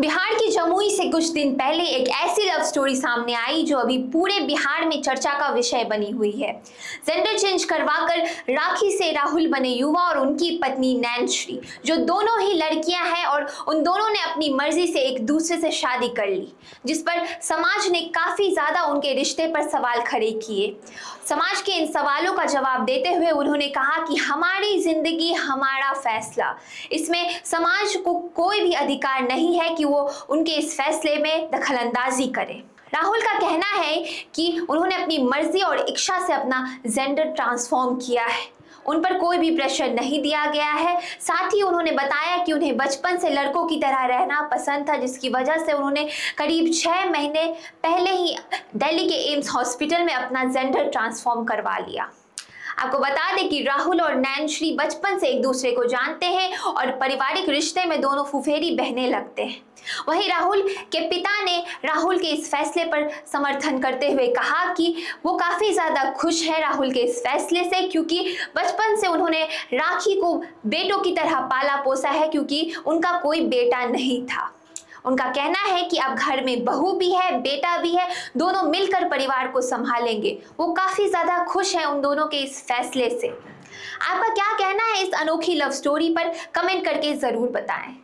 बिहार की जमुई से कुछ दिन पहले एक ऐसी लव स्टोरी सामने आई जो अभी पूरे बिहार में चर्चा का विषय बनी हुई है। जेंडर चेंज करवाकर राखी से राहुल बने युवा और उनकी पत्नी नैनश्री, जो दोनों ही लड़कियां हैं और उन दोनों ने अपनी मर्जी से एक दूसरे से शादी कर ली, जिस पर समाज ने काफी ज्यादा उनके रिश्ते पर सवाल खड़े किए। समाज के इन सवालों का जवाब देते हुए उन्होंने कहा कि हमारी जिंदगी हमारा फैसला, इसमें समाज को कोई भी अधिकार नहीं है कि वो उनके इस फैसले में दखलंदाजी करे। राहुल का कहना है कि उन्होंने अपनी मर्जी और इच्छा से अपना जेंडर ट्रांसफॉर्म किया है, उन पर कोई भी प्रेशर नहीं दिया गया है। साथ ही उन्होंने बताया कि उन्हें बचपन से लड़कों की तरह रहना पसंद था, जिसकी वजह से उन्होंने करीब 6 महीने पहले ही दिल्ली के एम्स हॉस्पिटल में अपना जेंडर ट्रांसफॉर्म करवा लिया। आपको बता दें कि राहुल और नैनश्री बचपन से एक दूसरे को जानते हैं और पारिवारिक रिश्ते में दोनों फुफेरी बहने लगते हैं। वहीं राहुल के पिता ने राहुल के इस फैसले पर समर्थन करते हुए कहा कि वो काफी ज्यादा खुश है राहुल के इस फैसले से, क्योंकि बचपन से उन्होंने राखी को बेटों की तरह पाला पोसा है, क्योंकि उनका कोई बेटा नहीं था। उनका कहना है कि अब घर में बहू भी है, बेटा भी है, दोनों मिलकर परिवार को संभालेंगे। वो काफी ज्यादा खुश हैं उन दोनों के इस फैसले से। आपका क्या कहना है इस अनोखी लव स्टोरी पर? कमेंट करके जरूर बताएं।